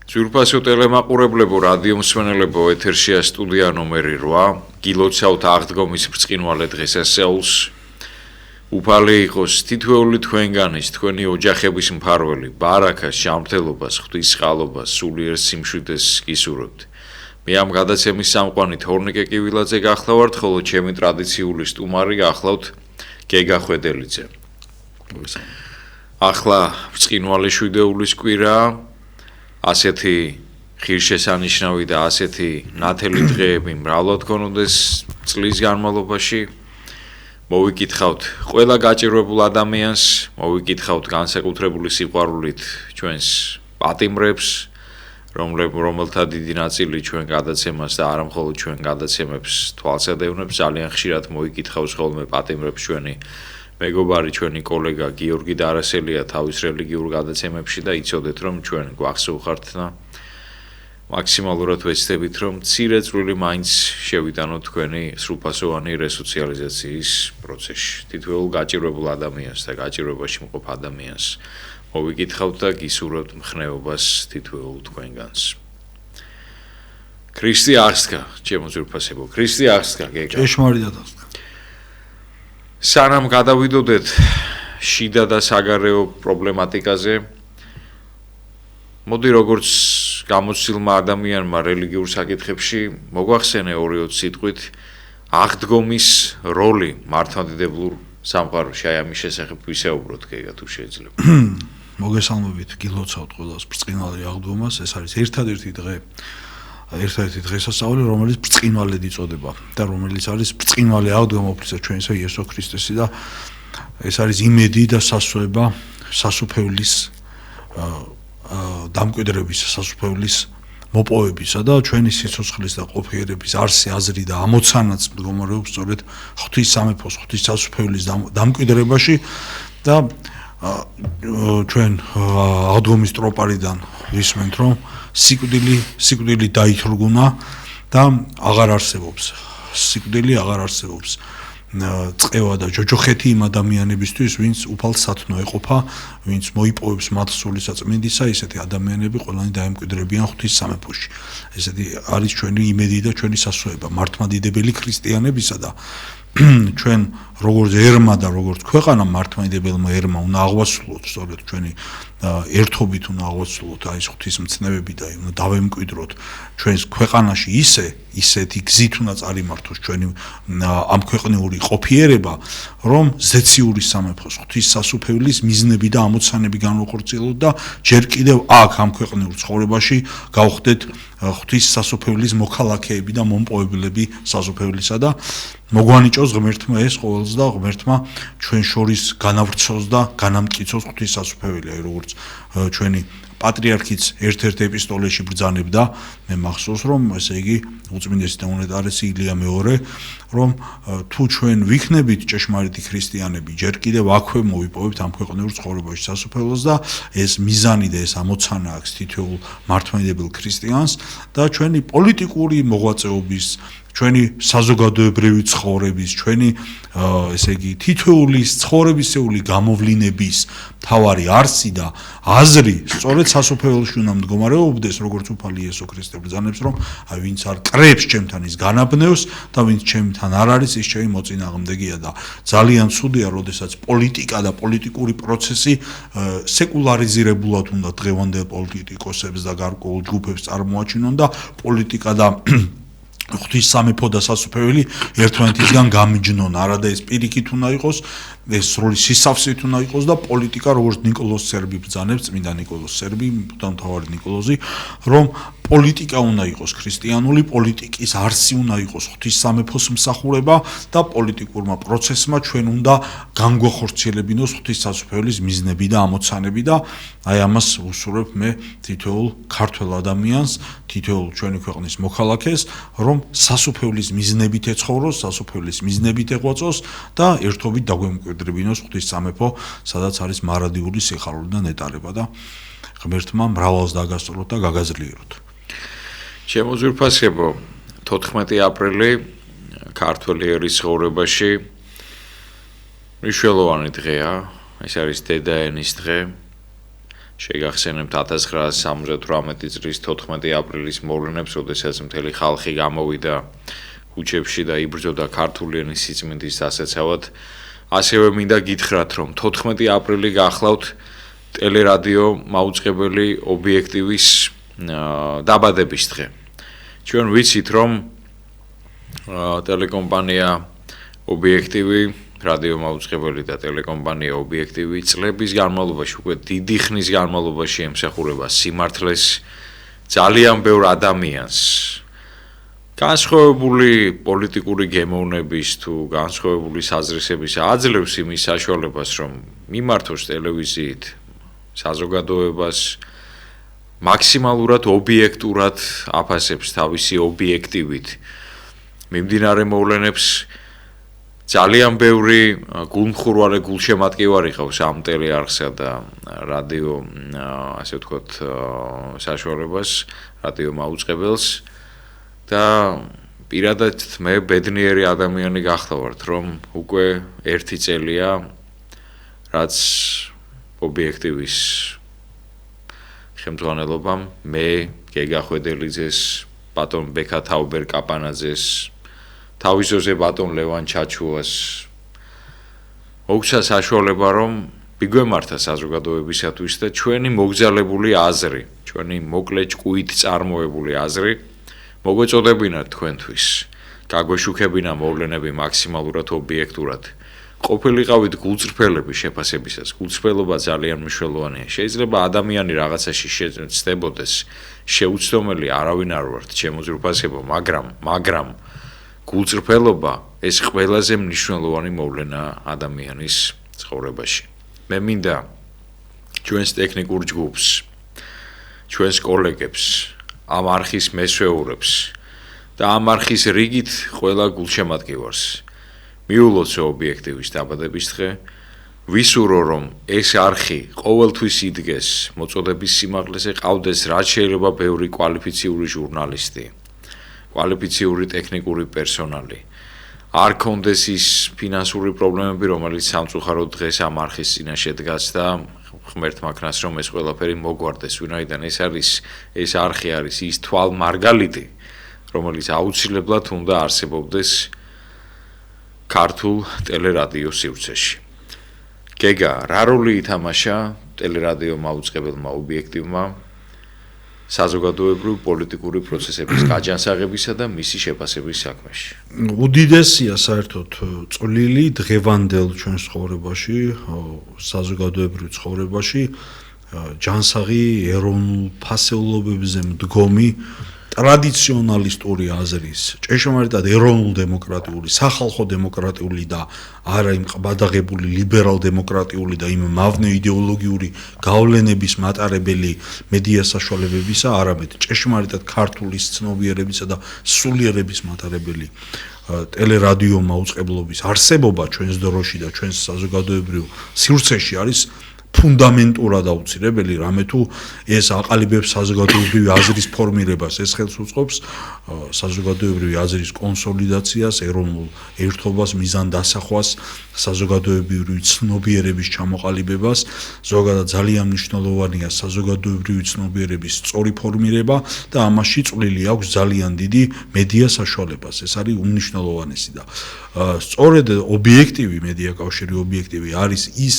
Ძვირფასო ტელემაყურებლებო, რადიო მსმენელებო, ეთერშია სტუდია ნომერი 8. გილოცავთ აღდგომის ბრწყინვალე დღესასწაულს. უფალი იყოს თითოეული თქვენგანის, თქვენი ოჯახების მფარველი, ბარაქას, ჯანმრთელობას, ღვთის წყალობას, სულიერ სიმშვიდეს გისურვებთ. მე ამ გადაცემის სამყვანი თორნიკე კივილაძე გახლავართ, ხოლო ჩემი ტრადიციული სტუმარი გახლავთ გეგა ხვედელიძე. ახლა ბრწყინვალე შვიდეულის კვირაა. ასეთი ღირსშესანიშნავი და ასეთი ნათელი დღეები მრავლად გქონდეს წლის განმავლობაში. მოვიკითხავთ ყველა გაჭირვებულ ადამიანს, მოვიკითხავთ განსაკუთრებული სიყვარულით ჩვენს პატიმრებს, რომელთა დიდი ნაწილი ჩვენ გადაცემას და არა მხოლოდ ჩვენ გადაცემებს თვალსადევნებს, ძალიან ხშირად მოიკითხავს ხოლმე პატიმრებს ჩვენი მეგობარი, ჩვენი კოლეგა გიორგი დარასელია თავის რელიგიურ გადაცემებში და იცოდეთ რომ ჩვენ გვახსოვხართ და მაქსიმალურად ვეცდებით რომ მცირე წვლილი მაინც შევიტანოთ თქვენი სრულფასოვანი რესოციალიზაციის პროცესში. თითოეულ გაჭირვებულ ადამიანს და გაჭირვებაში მყოფ ადამიანს მოვიკითხავთ და გისურვებთ მხნეობას თითოეულ თქვენგანს. ქრისტე აღსდგა, ჩემო ძვირფასებო, ქრისტე აღსდგა გეგა. ჭეშმარიტად აღსდგა. სანამ გადავიდოდეთ შიდა და საგარეო პრობლემატიკაზე, მოდი როგორც გამოცდილმა ადამიანმა რელიგიურ საკითხებში მოგვახსენე 2-20 სიტყვით აღდგომის როლი მართლმადიდებლურ სამყაროში. აი ამის შესახებ ვისაუბროთ გეგა თუ შეიძლება. მოგესალმებით, გილოცავთ ყველას ბრწყინვალე აღდგომას. ეს არის ერთადერთი დღესასწაული, რომელიც ბრწყინვალედ იწოდება და რომელიც არის ბრწყინვალე აღდგომა უფლისა ჩვენისა იესო ქრისტესი და ეს არის იმედი და სასუება სასუფეველის დამკვიდრების, სასუფეველის მოპოვებისა და ჩვენი სიცოცხლის და ყოფიერების არსი, აზრი და ამოცანაც მდგომარეობს სწორედ ღვთის სამეფოს, ღვთის სასუფეველის დამკვიდრებაში და ჩვენ აღდგომის ტროპარიდან ვისმენთ რომ სიკვდილი დაითრგუნა და აღარ არსებობს. სიკვდილი აღარ არსებობს. წევა და ჯოჯოხეთი იმ ადამიანებისთვის, ვინც უფალ სათნო ეყოფა, ვინც მოიპოვებს მათ სულისაწმინდისა, ისეთი ადამიანები ყველანი დაემკვიდრებიან ღვთის სამეფოში. ესეთი არის ჩვენი იმედი და ჩვენი სასუება მართლმადიდებელი ქრისტიანებისა და ჩვენ როგორც ერმა და როგორც ქვეყანა მართლმადიდებელმა ერმა უნდა აღვასრულოთ სწორედ ჩვენი ერთობით უნდა აღვასრულოთ აი ეს ღვთის მცნებები და უნდა დავემკვიდროთ ჩვენს ქვეყანაში ისეთი გზით უნდა წარიმართოს ჩვენი ამ ქვეყნიური ყოფიერება, რომ ზეციური სამეფოს ღვთის სასუფეველის მიზნები და ამოცანები განვახორციელოთ და ჯერ კიდევ აქ ამ ქვეყნიურ ცხოვრებაში გავხდეთ ღვთის სასუფეველის მოქალაქეები და მომპოვებლები სასუფეველისა და მოგვანიჭოს ღმერთმა ეს ყოველს და ღმერთმა ჩვენ შორის განავრცოს და განამტკიცოს ღვთის სასუფეველი, აი როგორც ჩვენი პატრიარქიც ერთ-ერთ ეპისტოლეში ბრძანებდა, მე მახსოვს რომ ესე იგი უწმინდესი და უნეტარესი ილია მეორე, რომ თუ ჩვენ ვიქნებით ჭეშმარიტი ქრისტიანები, ჯერ კიდევ აქვე მოვიპოვებთ ამ ქვეყნიურ ცხოვრებაში სასუფეველს და ეს მიზანი და ეს ამოცანა აქვს თითოეულ მართლმადიდებელ ქრისტიანს და ჩვენი პოლიტიკური მოღვაწეობის, ჩვენი საზოგადოებრივი ცხოვრების, ჩვენი ესე იგი თითოეულის ცხოვრებისეული გამოვლინების მთავარი არსი და აზრი სწორედ სასუფეველში უნდა მდგომარეობდეს, როგორც უფალი იესო ქრისტე ბრძანებს, რომ აი ვინც არ კრებს ჩემთან ის განაბნევს და ვინც ჩემთან არ არის ის ჩემი მოწინააღმდეგეა და ძალიან ცუდია, როდესაც პოლიტიკა და პოლიტიკური პროცესი სეკულარიზირებულად უნდა დღევანდელ პოლიტიკოსებს და გარკვეულ ჯგუფებს წარმოაჩინონ და პოლიტიკა და ღვთის სამეფო და სასუფეველი ერთმანეთისგან გამიჯნონ, არადა ეს პირიქით უნდა იყოს, ეს სრული სისავსით უნდა იყოს და პოლიტიკა როგორც ნიკოლოზ სერბი ბრძანებს, წმინდა ნიკოლოზ სერბი, მღვდელმთავარი ნიკოლოზი, რომ პოლიტიკა უნდა იყოს ქრისტიანული, პოლიტიკის არსი უნდა იყოს ღვთის სამეფოს მსახურება და პოლიტიკურმა პროცესმა ჩვენ უნდა განგვახორციელებინოს ღვთის სასუფეველის მიზნები და ამოცანები და აი ამას ვუსურვებ მე თითოეულ ქართველ ადამიანს, თითოეულ ჩვენი ქვეყნის მოქალაქეს, რომ სასუფეველის მიზნებით ეცხოვროს, სასუფეველის მიზნებით ეღვაწოს და ერთობით დაგვემკვიდრებინოს ღვთის სამეფო, სადაც არის მარადიული სიხარული და ნეტარება და ღმერთმა მრავალს დაგასწროთ და გაგაზრიეროთ. ჩემო ძვირფასებო, 14 აპრილი ქართველი ერის ცხოვრებაში მნიშვნელოვანი დღეა, ეს არის დედაენის დღე. შეგახსენებთ 1978 წლის 14 აპრილის მოვლენებს, როდესაც მთელი ხალხი გამოვიდა ქუჩებში და იბრძოდა ქართული ენის სიწმინდის დასაცავად. ასევე მინდა გითხრათ, რომ 14 აპრილი გახლავთ ტელერადიო მაუწყებელი ობიექტივის დაბადების დღე. ჩვენ ვიცით, რომ ტელეკომპანია ობიექტივი, რადიო მაუწყებელი და ტელეკომპანია ობიექტივი წლების განმავლობაში, უკვე დიდი ხნის განმავლობაში ემსახურება სიმართლეს ძალიან ბევრ ადამიანს. განსხვავებული პოლიტიკური გემოვნების თუ განსხვავებული საზრისების აძლევს იმის საშუალებას, რომ მიმართოს ტელევიზიით საზოგადოებას მაქსიმალურად ობიექტურად აფასებს თავისი ობიექტივით მიმდინარე მოვლენებს. ძალიან ბევრი გულმხურვალე გულშემატკივარი ყავს ამ ტელეარხსა და რადიო, ასე ვთქვათ, საშუალებას, რადიო მაუწყებელს და პირადად მე ბედნიერი ადამიანი გახლავართ, რომ უკვე 1 წელია რაც ობიექტივის ხელმძღვანელობამ მე გეგა ხვედელიძეს, ბატონ ბექა თაუბერ კაპანაძეს, თავისოზე ბატონ ლევან ჩაჩუას მოგცა საშუალება, რომ მიგვემართა საზოგადოებისათვის და ჩვენი მოგზალებული აზრი, ჩვენი მოკლე ჭკუით წარმოებული აზრი მოგვეწოდებინათ თქვენთვის. გაგვეშუქებინა მოვლენები მაქსიმალურად ობიექტურად. ყოფილიყავით გულწრფელები შეფასებისას. გულწრფელობა ძალიან მნიშვნელოვანია. შეიძლება ადამიანი რაღაცაში შეცდებოდეს, შეუცდომელი არავინ არ ვართ, შემოძრუფასებო, მაგრამ გულწრფელობა ეს ყველაზე მნიშვნელოვანი მოვლენა ადამიანის ცხოვრებაში. მე მინდა ჩვენს ტექნიკურ ჯგუფს, ჩვენს კოლეგებს, ამ არხის მესვეურებს და ამ არხის რიგით ყველა გულშემატკივარს მიულოცო ობიექტივის დაბადების დღე. ვისურვო, რომ ეს არხი ყოველთვის იდგეს მოწოდების სიმაღლეზე, ყავდეს რაც შეიძლება ბევრი კვალიფიციური ჟურნალისტი, კვალიფიციური ტექნიკური პერსონალი. არ კონდეს ის ფინანსური პრობლემები, რომელიც სამწუხაროდ დღეს ამ არხის წინაშე დგას და ღმერთმა ქნას, რომ ეს ყველაფერი მოგვარდეს, ვინაიდან ეს არხი არის ის თვალმარგალიტი, რომელიც აუცილებლად უნდა არსებობდეს ქართულ ტელერადიო სივრცეში. გეგა, რა როლი ითამაშა ტელერადიო მაუწყებელმა ობიექტივმა საზოგადოებრივი პოლიტიკური პროცესების გაჯანსაღებისა და მისი შეფასების საქმეში? უდიდესია საერთოდ წვლილი დღევანდელ ჩვენ ცხოვრებაში, საზოგადოებრივ ცხოვრებაში, ჯანსაღი ეროვნულ ფასეულობებზე მდგომი ტრადიციონალისტური აზრის, ჭეშმარიტად ეროვნულ-დემოკრატიული, სახალხო დემოკრატიული და არა იმ ყბადაღებული ლიბერალ-დემოკრატიული და იმ მავნე იდეოლოგიური გავლენების მატარებელი მედია საშუალებებისა, არამედ ჭეშმარიტად ქართულის ცნობიერებისა და სულიერების მატარებელი ტელერადიო მაუწყებლობის არსებობა ჩვენს დროში და ჩვენს საზოგადოებრივ სივრცეში არის ფუნდამენტურად აუცილებელი, რამე თუ ეს აყალიბებს საზოგადოებრივი აზრის ფორმირებას, ეს ხელს უწყობს საზოგადოებრივი აზრის კონსოლიდაციას, ეროვნულ ერთობას, მიზანდასახვას, საზოგადოებრივი ცნობიერების ჩამოყალიბებას, ზოგადად ძალიან მნიშვნელოვანია საზოგადოებრივი ცნობიერების სწორი ფორმირება და ამაში წვლილი აქვს ძალიან დიდი მედია საშუალებას. ეს არის უმნიშვნელოვანესი და სწორედ ობიექტივი, მედია კავშირი ობიექტივი არის ის,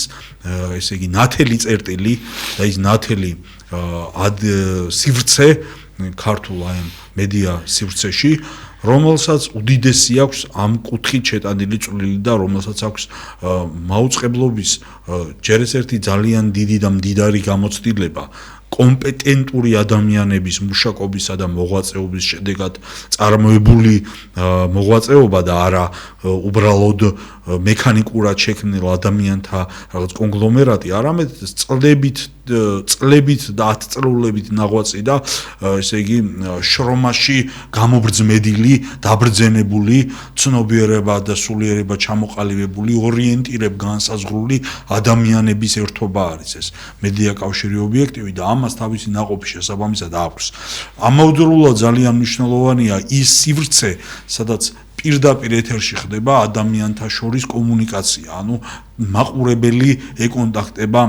ესე იგი ნათელი წერტილი და ის ნათელი სივრცე ქართულ აი მედია სივრცეში, რომელსაც უდიდესი აქვს ამ კუთხით შეტანილი წვლილი და რომელსაც აქვს მაუწყებლობის ჯერ ერთი ძალიან დიდი და მდიდარი გამოცდილება კომპეტენტური ადამიანების მუშაკობისა და მოღვაწეობის შედეგად წარმოებული მოღვაწეობა და არა უბრალოდ მექანიკურად შექმნილ ადამიანთა რაღაც კონგლომერატი, არამედ წლებით და ათწლეულებით ნაღვაწი და ესე იგი შრომაში გამობრძმედილი, დაბრძენებული, ცნობიერება და სულიერება ჩამოყალიბებული, ორიენტირებ განსაზღვრული ადამიანების ერთობა არის ეს მედია კავშირი ობიექტივი და ამას თავისი ნაყოფი შესაბამისად აქვს. ამავდროულად ძალიან მნიშვნელოვანია ის სივრცე, სადაც პირდაპირ ეთერში ხდება ადამიანთა შორის კომუნიკაცია, ანუ მაყურებელი ეკონტაქტება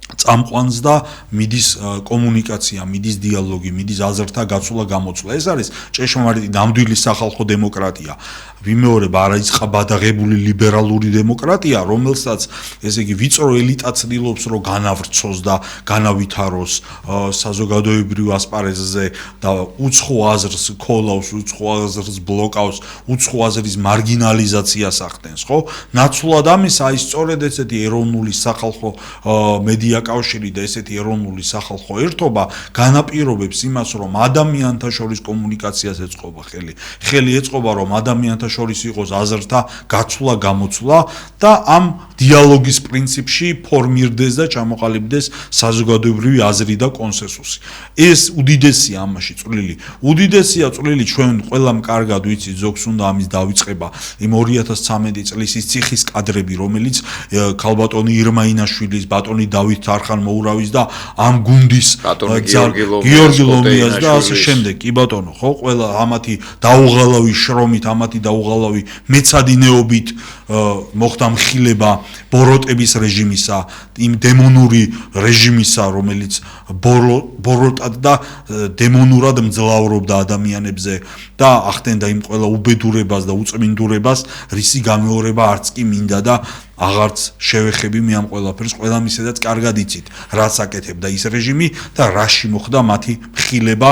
წამყვანს და მიდის კომუნიკაცია, მიდის დიალოგი, მიდის აზრთა გაცვლა გამოცვლა. ეს არის ჭეშმარიტი ნამდვილი სახალხო დემოკრატია. ვიმეორებ არაიწყაბადაღებული ლიბერალური დემოკრატია, რომელსაც ესე იგი ვიწრო ელიტა ცდილობს რომ განავრცოს და განავითაროს საზოგადოებრივ ასპარეზზე და უცხო აზრს ქოლავს, უცხო აზრს ბლოკავს, უცხო აზრის მარგინალიზაციას ახდენს, ხო? ნაცვლად ამისა ის სწორედ ესეთი ეროვნული სახალხო მედია კავშირი და ესეთი ეროვნული სახალხო ერთობა განაპირობებს იმას, რომ ადამიანთა შორის კომუნიკაციას ეწყობა ხელი. ხელი ეწყობა რომ ადამიანთა შორის იყოს აზრთა გაცვლა, გამოცვლა და ამ დიალოგის პრინციპში ფორმირდეს და ჩამოყალიბდეს საზოგადოებრივი აზრი და კონსენსუსი. ეს უდიდესია ამაში წვლილი. უდიდესია წვლილი ჩვენ ყველამ კარგად ვიცით, ზოგს უნდა ამის დავიწყება იმ 2013 წლის ის ციხის კადრები, რომელიც ქალბატონი ირმაინაშვილის, ბატონი დავით არხანმოურავის და ამ გუნდის გიორგი ლომიას და ასე შემდეგ. კი ბატონო, ხო, ყველა ამათი დაუღალავი შრომით, ამათი დაუღალავი მეცადინეობით მოხდა მხილება ბოროტების რეჟიმისა, იმ დემონური რეჟიმისა, რომელიც ბოროტად და დემონურად მძლავრობდა ადამიანებზე და ახდენდა იმ ყველა უბედურებას და უწმინდურებას, რისი გამეორება არც კი მინდა და აღარც შევეხები მე ამ ყველაფერს, ყველა მისედაც კარგად იცით, რაც აკეთებდა ის რეჟიმი და რაში მოხდა მათი მხილება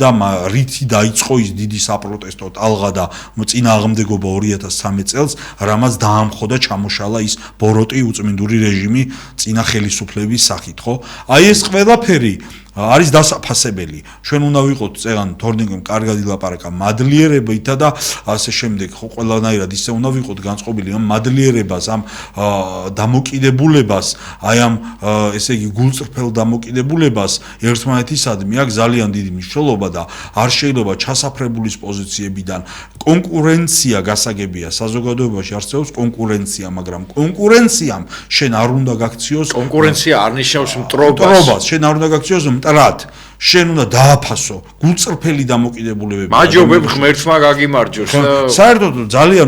და რითი დაიწყო ის დიდი საპროტესტო ტალღა და წინააღმდეგობა 2013 წელს, რამაც დაამხო და ჩამოშალა ის ბოროტი უწმინდური რეჟიმი წინა ხელისუფლების სახით, ხო? აი ეს ყველაფერი არის დასაფასებელი. ჩვენ უნდა ვიყოთ წეგან თორნიკომ კარგად ილაპარაკა მადლიერებითა და ასე შემდეგ, ხო, ყველანაირად ისე უნდა ვიყოთ განწყობილი ამ მადლიერებას, ამ დამოკიდებულებას, აი ამ ესე იგი გულწრფელ დამოკიდებულებას ერთმანეთისადმი აქვს ძალიან დიდი მნიშვნელობა და არ შეიძლება ჩასაფრებულის პოზიციებიდან კონკურენცია გასაგებია საზოგადოებაში არსებობს კონკურენცია, მაგრამ კონკურენციამ შენ არ უნდა გაქციოს კონკურენცია არ ნიშნავს მტრობას, შენ არ უნდა გაქციოს მტრად, შენ უნდა დააფასო გულწრფელი დამოკიდებულებები. მაჯობებ ღმერთმა გაგიმარჯოს და საერთოდ ძალიან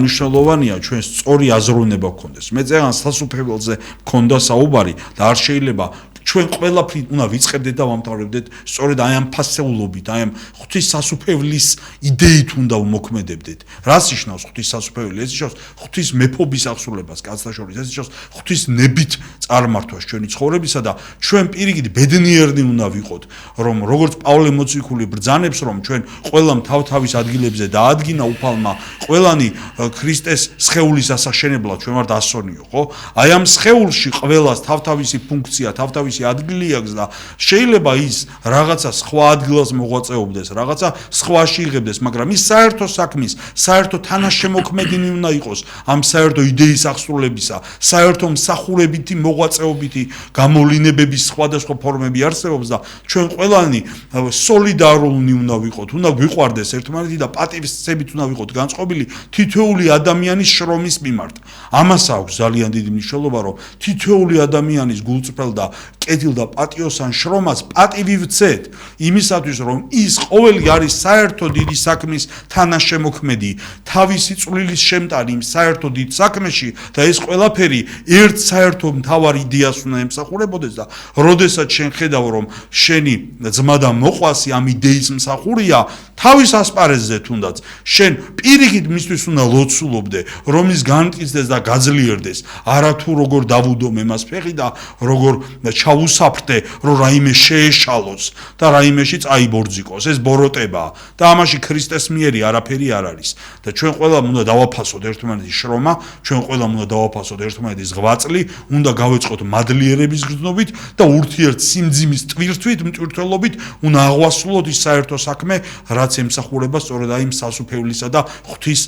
მნიშვნელოვანია ჩვენ სწორი აზროვნება გქონდეს. მე წეგან სასუფეველზე მქონდა საუბარი და არ შეიძლება ჩვენ ყველაფრით უნდა ვიწყებდეთ და ვამთავრებდეთ სწორედ აი ამ ფასეულობით, აი ამ ღვთის სასუფევლის იდეით უნდა ვმოქმედებდეთ. რას ნიშნავს ღვთის სასუფეველი? ეს ნიშნავს ღვთის მეფობის აღსრულებას კაცთა შორის, ეს ნიშნავს ღვთის ნებით წარმართვას ჩვენი ცხოვრებისა და ჩვენ პირიქით ბედნიერნი უნდა ვიყოთ, რომ როგორც პავლე მოციქული ბრძანებს, რომ ჩვენ ყველამ თავ-თავის ადგილებზე დაადგინა უფალმა, ყველანი ქრისტეს სხეულის ასაშენებლად ჩვენ ვართ ასონიო, ხო? აი ამ სხეულში ყველას თავ-თავისი ფუნქცია, თავ-თავისი ადგილი აქვს და შეიძლება ის რაღაცა სხვა ადგილას მოღვაწეობდეს, რაღაცა სხვაში იღებდეს, მაგრამ ის საერთო საქმის, საერთო თანაშემოქმედინი უნდა იყოს ამ საერთო იდეის აღსრულებისა, საერთო მსახურებითი მოღვაწეობითი გამოვლინებების სხვადასხვა ფორმები არსებობს და ჩვენ ყველანი სოლიდარული უნდა ვიყოთ, უნდა გვიყვარდეს ერთმანეთი და პატივისცემით უნდა ვიყოთ განწყობილი თითოეული ადამიანის შრომის მიმართ. ამას აქვს ძალიან დიდი მნიშვნელობა, რომ თითოეული ადამიანის გულწრფელ და კეთილ და პატიოსან შრომას პატივი ვცეთ იმისათვის, რომ ის ყოველი არის საერთო დიდი საქმის თანაშემოქმედი, თავისი წვლილის შემტანი იმ საერთო დიდ საქმეში და ეს ყველაფერი ერთ საერთო მთავარ იდეას უნდა ემსახურებოდეს და როდესაც შენ ხედავ, რომ შენი ძმა და მოყვასი ამ იდეის მსახურია, თავის ასპარეზზე თუნდაც შენ პირიქით მისთვის უნდა ლოცულობდე, რომ ის განმტკიცდეს და გაძლიერდეს, არა თუ როგორ დავუდო მემას ფეხი და როგორ ჩაუსაფრდე, რომ რაიმე შეეშალოს და რაიმეში წაიბორძიკოს. ეს ბოროტებაა და ამაში ქრისტეს მიერი არაფერი არ არის. და ჩვენ ყველამ უნდა დავაფასოთ ერთმანეთის შრომა, ჩვენ ყველამ უნდა დავაფასოთ ერთმანეთის ღვაწლი, უნდა გავეწყოთ მადლიერების გრძნობით და ურთიერთ სიმძიმის ტვირთვით, მტვირთველობით უნდა აღვასრულოთ ის საერთო საქმე, რაც ემსახურება სწორედ აი იმ სასუფევლისა და ღვთის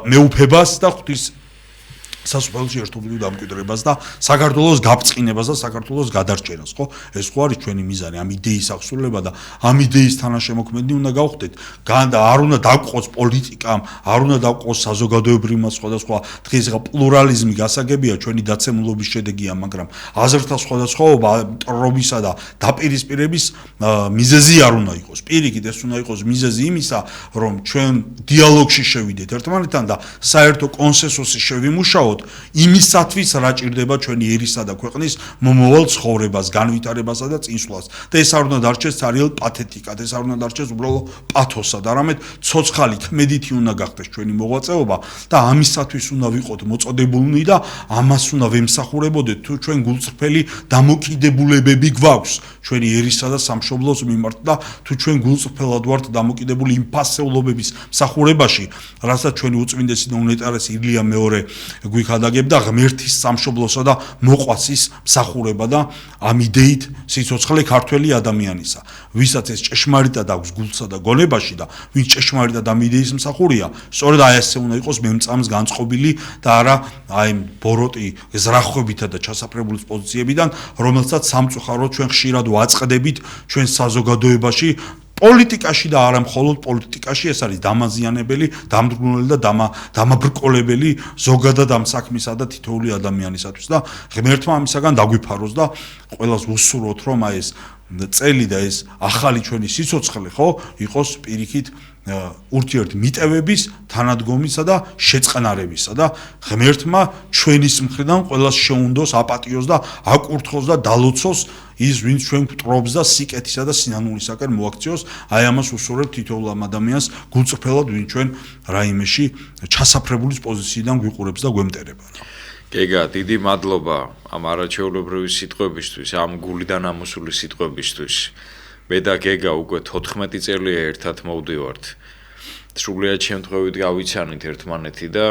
მეუფებას და ღვთის სასუფეველში ერთობლივ დამკვიდრებას და საქართველოს გაბწყინებას და საქართველოს გადარჩენას, ხო? ეს ხო არის ჩვენი მიზანი, ამ იდეის აღსრულება და ამ იდეის თანაშემოქმედი უნდა გავხდეთ. და არ უნდა დავყოს პოლიტიკამ, არ უნდა დავყოს საზოგადოებრივმა სხვადასხვა დღეს ახლა პლურალიზმი გასაგებია ჩვენი დაცემულობის შედეგია, მაგრამ აზრთა სხვადასხვაობა მტრობისა და დაპირისპირების მიზეზი არ უნდა იყოს. პირიქით ეს უნდა იყოს მიზეზი იმისა, რომ ჩვენ დიალოგში შევიდეთ ერთმანეთთან და საერთო კონსენსუსი შევიმუშაოთ უბრალოდ იმისათვის რა ჭირდება ჩვენი ერისა და ქვეყნის მომავალ ცხოვრებას, განვითარებასა და წინსვლას. და ეს არ უნდა დარჩეს ცარიელ პათეტიკად, ეს არ უნდა დარჩეს უბრალოდ პათოსად, არამედ ცოცხალი ქმედითი უნდა გახდეს ჩვენი მოღვაწეობა და ამისათვის უნდა ვიყოთ მოწოდებულნი და ამას უნდა ვემსახურებოდეთ თუ ჩვენ გულწრფელი დამოკიდებულებები გვაქვს ჩვენი ერისა და სამშობლოს მიმართ და თუ ჩვენ გულწრფელად ვართ დამოკიდებული იმ ფასეულობების მსახურებაში, რასაც ჩვენი უწმინდესი და უნეტარესი ილია მეორე გვიხადაგებდა ღმერთის სამშობლოსა და მოყვასის მსახურება და ამ იდეით სიცოცხლე ქართველი ადამიანისა, ვისაც ეს ჭეშმარიტად აქვს გულსა და გონებაში და ვინც ჭეშმარიტად ამ იდეის მსახურია, სწორედ აი ასე უნდა იყოს მემწამს განწყობილი და არა აი ბოროტი ზრახვებითა და ჩასაფრებულის პოზიციებიდან, რომელსაც სამწუხაროდ ჩვენ ხშირად ვაწყდებით ჩვენ საზოგადოებაში პოლიტიკაში და არა მხოლოდ პოლიტიკაში ეს არის დამაზიანებელი, დამძგუნებელი და დამაბრკოლებელი ზოგადად ამ საქმისა და თითოეული ადამიანისათვის და ღმერთმა ამისაგან დაგვიფაროს და ყველას ვუსურვოთ რომ აი ეს წელი და ეს ახალი ჩვენი სიცოცხლე ხო იყოს პირიქით ურთიერთ მიტევების, თანადგომისა და შეწყნარებისა და ღმერთმა ჩვენის მხრიდან ყველას შეუნდოს, აპატიოს და აკურთხოს და დალოცოს ის ვინც ჩვენ გვტრობს და სიკეთისა და სინანულისაკენ მოაქციოს, აი ამას უსურვებ თითოეულ ამ ადამიანს გულწრფელად ვინ ჩვენ რაიმეში ჩასაფრებულის პოზიციიდან გვიყურებს და გვემტერება. გეგა, დიდი მადლობა ამ არაჩვეულებრივი სიტყვებისთვის, ამ გულიდან ამოსული სიტყვებისთვის. მე და გეგა უკვე 14 წელია ერთად მოვდივართ. სრულიად შემთხვევით გავიცანით ერთმანეთი და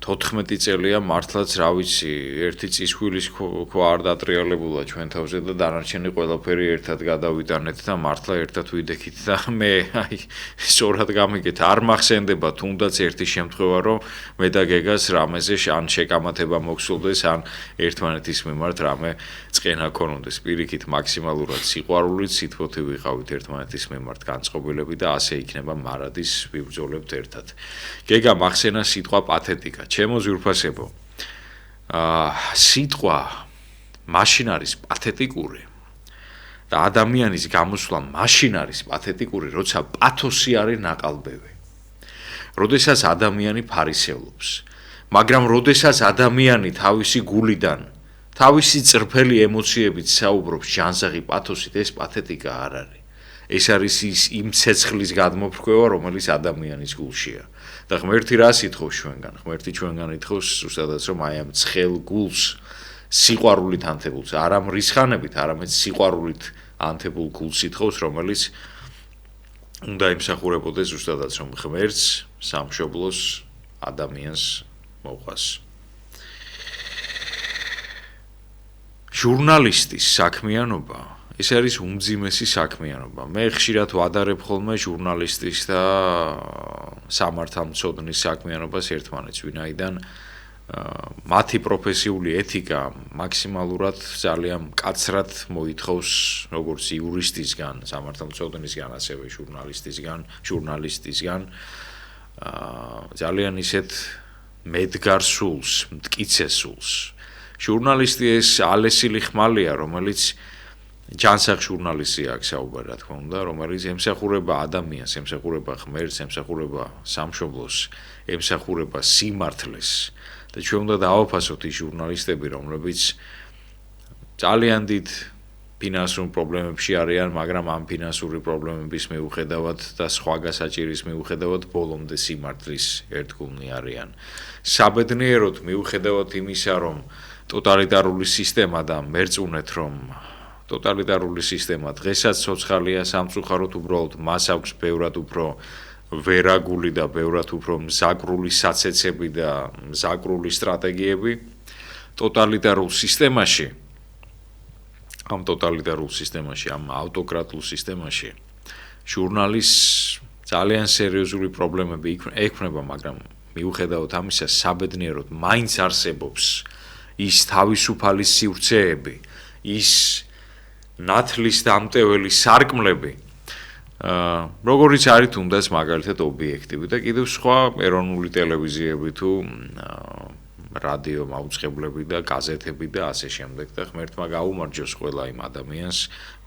14 წელია მართლაც რა ვიცი, ერთი წისხვილის ქვა არ დატრიალებულა ჩვენ თავზე და დანარჩენი ყველაფერი ერთად გადავიტანეთ და მართლა ერთად ვიდექით და მე აი სწორად გამიგეთ, არ მახსენდება თუნდაც ერთი შემთხვევა, რომ მე და გეგას რამეზე ან შეკამათება მოხსოვდეს, ან ერთმანეთის მიმართ რამე წენა ქონოდეს. პირიქით მაქსიმალურად სიყვარულით, სითბოთი ვიყავით ერთმანეთის მიმართ განწყობილები და ასე იქნება მარადის ვიბრძოლებთ ერთად. გეგა მახსენა სიტყვა პათეტიკა. ჩემო ზურფასებო, სიტყვა მაშინ არის პათეტიკური და ადამიანის გამოსვლა მაშინ არის პათეტიკური, როცა პათოსი არის ნაყალბები. როდესაც ადამიანი ფარისევლობს, მაგრამ როდესაც ადამიანი თავისი გულიდან, თავისი წრფელი ემოციებით საუბრობს ჟანსაღი პათოსით, ეს პათეტიკა არ არის. ეს არის ის იმ ცეცხლის გადმოფრქვევა, რომელიც ადამიანის გულშია. და ღმერთი რას ითხოვს ჩვენგან? ღმერთი ჩვენგან ითხოვს უბრალოდ რომ აი ამ ცხელ გულს სიყვარულით ანთებულს, არა მრისხანებით, არამედ სიყვარულით ანთებულ გულს ითხოვს, რომელიც უნდა იმსახურებოდეს უბრალოდ რომ ღმერთს, სამშობლოს, ადამიანს მოყვას. ჟურნალისტის საქმიანობა ეს არის უმძიმესი საქმიანობა. მე ხშირად ვადარებ ხოლმე ჟურნალისტის და სამართალმცოდნის საქმიანობას ერთმანეთს, ვინაიდან მათი პროფესიული ეთიკა მაქსიმალურად ძალიან მკაცრად მოითხოვს როგორც იურისტისგან, სამართალმცოდნისგან, ასევე ჟურნალისტისგან ძალიან ისეთ მედგარ სულს, მტკიცე სულს. ჟურნალისტი ეს ალესილი ხმალია, რომელიც ჯანსაღ ჟურნალისტი აქვს საუბარი, რა თქმა უნდა, რომელიც ემსახურება ადამიანს, ემსახურება ღმერთს, ემსახურება სამშობლოს, ემსახურება სიმართლეს და ჩვენ უნდა დავაფასოთ ის ჟურნალისტები, რომლებიც ძალიან დიდ ფინანსურ პრობლემებში არიან, მაგრამ ამ ფინანსური პრობლემების მიუხედავად და სხვა გასაჭირის მიუხედავად ბოლომდე სიმართლის ერთგულნი არიან. საბედნიეროდ მიუხედავად იმისა, რომ ტოტალიტარული სისტემა და მერწუნეთ, რომ ტოტალიტარული სისტემა დღესაც ცოცხალია, სამწუხაროდ უბრალოდ მას აქვს ბევრად უფრო ვერაგული და ბევრად უფრო მზაკრული საცეცები და მზაკრული სტრატეგიები. ტოტალიტარულ სისტემაში, ამ ავტოკრატულ სისტემაში ჟურნალისტს ძალიან სერიოზული პრობლემები ექმნება, მაგრამ მიუხედავად ამისა, საბედნიეროდ მაინც არსებობს ის თავისუფალი სივრცეები, ის ნათლის დამტეველი სარკმლები, როგორიც არის თუნდაც მაგალითად ობიექტივი და კიდევ სხვა ეროვნული ტელევიზიები თუ რადიო მაუწყებლები და გაზეთები და ასე შემდეგ და ღმერთმა გაუმარჯოს ყველა იმ ადამიანს,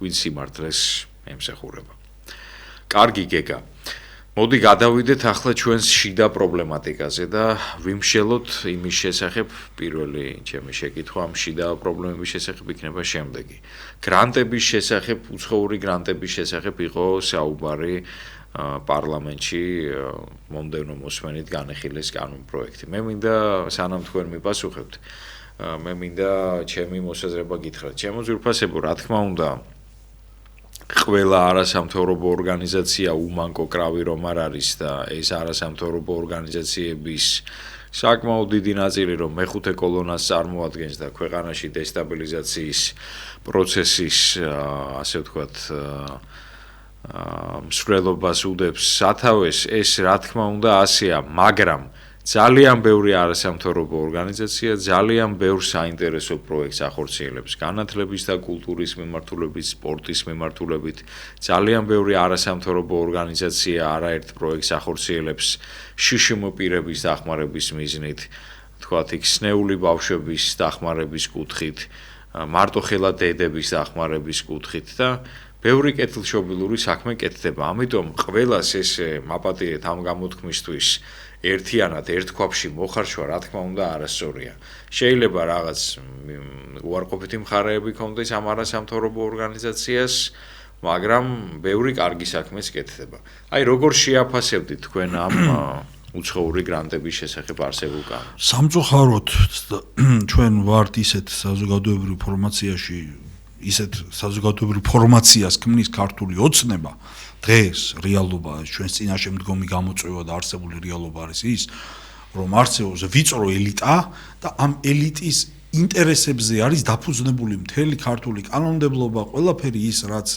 ვინც სიმართლეს ემსახურება. კარგი გეგა. მოდი გადავიდეთ ახლა ჩვენს შიდა პრობლემატიკაზე და ვიმშელოთ იმის შესახებ პირველი ჩემი შეკითხვა ამ შიდა პრობლემების შესახებ იქნება შემდეგი. გრანტების შესახებ, უცხოური გრანტების შესახებ იყო საუბარი პარლამენტში მომდევნო მოსმენით განეხილეს კანონპროექტი. მე მინდა სანამ თქვენ მიპასუხებთ, მე მინდა ჩემი მოსაზრება გითხრათ. ჩემო ძვირფასებო, რა თქმა უნდა, ყველა არასამთავრობო ორგანიზაცია უმანკო კრავი რომ არ არის და ეს არასამთავრობო ორგანიზაციების საკმაოდ დიდი ნაწილი რომ მეხუთე კოლონას წარმოადგენს და ქვეყანაში დესტაბილიზაციის პროცესის ასე ვთქვათ მსვლელობას უდებს სათავეს, ეს რა თქმა უნდა ასეა, მაგრამ ძალიან ბევრი არასამთავრობო ორგანიზაცია ძალიან ბევრ საინტერესო პროექტს ახორციელებს განათლების და კულტურის მიმართულებით, სპორტის მიმართულებით. ძალიან ბევრი არასამთავრობო ორგანიზაცია არაერთ პროექტს ახორციელებს შშმ პირების დახმარების მიზნით, თქვათ იქ სნეული ბავშვების დახმარების კუთხით, მარტოხელა დედების დახმარების კუთხით და ბევრი კეთილშობილური საქმე კეთდება. ამიტომ ყველას ეს მაპატიეთ ამ გამოთქმისთვის ერთიანად ერთ ქვაბში მოხარშვა, რა თქმა უნდა, არასწორია. შეიძლება რაღაც უარყოფითი მხარეები ქონდეს ამ არასამთავრობო ორგანიზაციას, მაგრამ ბევრი კარგი საქმეც კეთდება. აი, როგორ შეაფასებდით თქვენ ამ უცხოური გრანტების შესახებ არსებულ კანონს? სამწუხაროდ ჩვენ ვართ ისეთ საზოგადოებრივ ფორმაციაში, ისეთ საზოგადოებრივ ფორმაციას ქმნის ქართული ოცნება. დღეს რეალობა ჩვენს წინაშე მდგომი გამოწვევა და არსებული რეალობა არის ის, რომ არსებობს ვიწრო ელიტა და ამ ელიტის ინტერესებზე არის დაფუძნებული მთელი ქართული კანონმდებლობა, ყველაფერი ის, რაც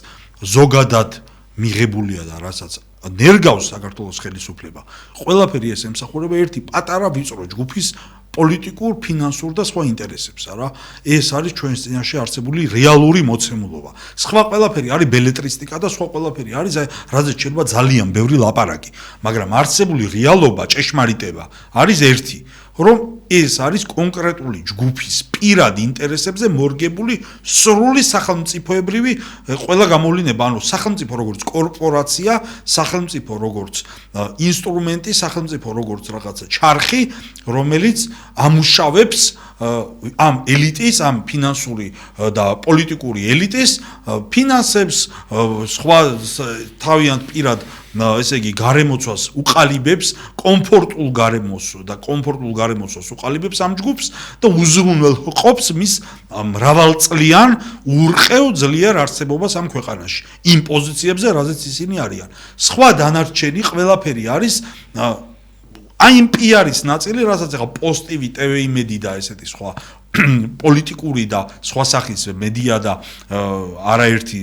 ზოგადად მიღებულია და რასაც ნერგავს საქართველოს ხელისუფლება. ყველაფერი ეს ემსახურება ერთი პატარა ვიწრო ჯგუფის პოლიტიკურ, ფინანსურ და სხვა ინტერესებს, არა? ეს არის ჩვენს წინაშე არსებული რეალური მოცემულობა. სხვა ყველაფერი არის ბელეტრისტიკა და სხვა ყველაფერი არის, რაზეც შეიძლება ძალიან ბევრი ლაპარაკი, მაგრამ არსებული რეალობა, ჭეშმარიტება არის ერთი, რომ ეს არის კონკრეტული ჯგუფის პირად ინტერესებზე მორგებული სრული სახელმწიფოებრივი ყველა გამოვლინება, ანუ სახელმწიფო როგორც კორპორაცია, სახელმწიფო როგორც ინსტრუმენტი, სახელმწიფო როგორც რაღაცა ჩარხი, რომელიც ამუშავებს ამ ელიტის, ამ ფინანსური და პოლიტიკური ელიტის ფინანსებს, სხვა თავიანთ პირად ესე იგი გარემოცვას უყალიბებს, კომფორტულ გარემოცვას უყალიბებს ამ ჯგუფს და უზრუნველყოფს მის მრავალწლიან ურყევ ძლიერ არსებობას ამ ქვეყანაში იმ პოზიციებზე, რაზეც ისინი არიან. სხვა დანარჩენი ყველაფერი არის აი იმ პიარის ნაწილი, რასაც ახლა პოსტივი, ტვ-იმედი და ესეთი სხვა პოლიტიკური და სხვა სახის მედია და არაერთი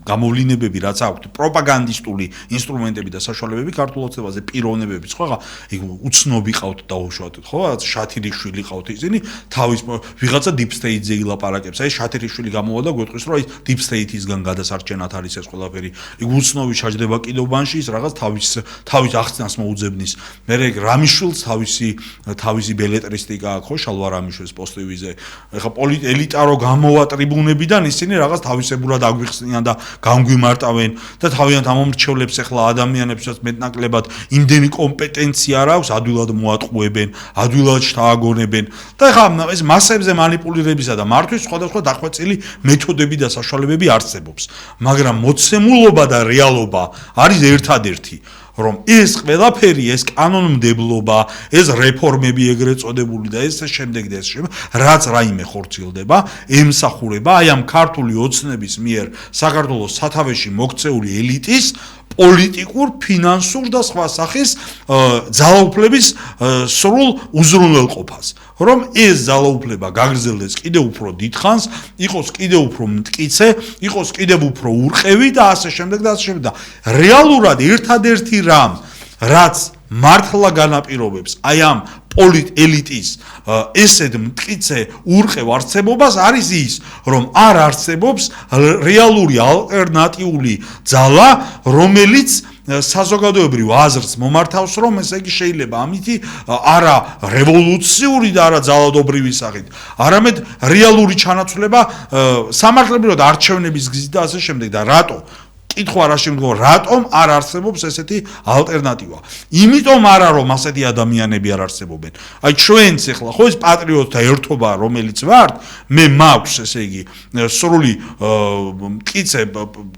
გამოვლინებები რაც აქვთ, პროპაგანდისტული ინსტრუმენტები და საშუალებები ქართულ ოცნებაზე, პიროვნებები, სხვა უცნობი ყავთ დაუშვათ, ხო, შათირიშვილი ყავთ ისინი, თავის ვიღაცა deep state-ზე ილაპარაკებს. აი შათირიშვილი გამოვა და გვეტყვის, რომ აი deep state-ისგან გადასარჩენად არის ეს ყველაფერი. იქ უცნობი ჩაჯდება კიდობანში, ის რაღაც თავის აღწნას მოუძებნის. მერე რამიშვილს თავისი ბელეტრისტიკა აქვს, ხო, შალვა რამიშვილის პოსტივიზე. ეხლა ელიტარო გამოვა ტრიბუნებიდან ისინი რაღაც თავისებურად აგვიხსნიან და გამგვიმარტავენ და თავიანთ ამომრჩევლებს ახლა ადამიანებსაც მეტნაკლებად იმდენი კომპეტენცია არ აქვს, ადვილად მოატყუებენ, ადვილად შთააგონებენ და ახლა ეს მასებზე მანიპულირებისა და მართვის სხვადასხვა დახვეწილი მეთოდები და საშუალებები არსებობს, მაგრამ მოცემულობა და რეალობა არის ერთადერთი, რომ ეს ყველაფერი, ეს კანონმდებლობა, ეს რეფორმები ეგრეთ წოდებული და ეს შემდეგ და ეს რაც რაიმე ხორციელდება, ემსახურება აი ამ ქართული ოცნების მიერ საქართველოს სათავეში მოქცეული ელიტის პოლიტიკურ, ფინანსურ და სხვა სახის ძალაუფლების სრულ უზრუნველყოფას. რომ ეს ძალაუფლება გაგრძელდეს კიდევ უფრო დიდხანს, იყოს კიდევ უფრო მტკიცე, იყოს კიდევ უფრო ურყევი და ასე შემდეგ და ასე შემდეგ. რეალურად ერთადერთი რამ, რაც მართლა განაპირობებს აი ამ ელიტის ესეთ მტკიცე ურყევ არსებობას არის ის, რომ არ არსებობს რეალური ალტერნატიული ძალა, რომელიც საზოგადოებრივ აზრს მომართავს, რომ ესე იგი შეიძლება ამითი არა რევოლუციური და არა ძალადობრივი სახით, არამედ რეალური ჩანაცვლება სამართლებრივად არჩევნების გზით და ასე შემდეგ და რატო? კითხვა რა შემდგომ რატომ არ არსებობს ესეთი ალტერნატივა? იმიტომ არა რომ ასეთი ადამიანები არ არსებობენ. აი ჩვენც ახლა ხო ეს პატრიოტთა ერთობა რომელიც ვართ, მე მაქვს ესე იგი სრული მტკიცე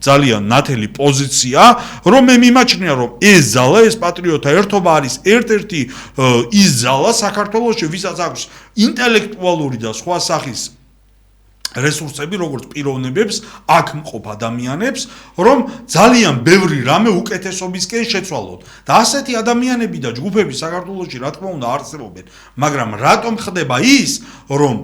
ძალიან ნათელი პოზიცია, რომ მე მიმაჩნია რომ ეს ძალა, ეს პატრიოტთა ერთობა არის ერთ-ერთი ის ძალა საქართველოში, ვისაც აქვს ინტელექტუალური და სხვა სახის რესურსები, როგორც პიროვნებებს, აქ მყოფ ადამიანებს, რომ ძალიან ბევრი რამე უკეთესობისკენ შეცვალოთ. და ასეთი ადამიანები და ჯგუფები საქართველოში რა თქმა უნდა არსებობენ, მაგრამ რატომ ხდება ის, რომ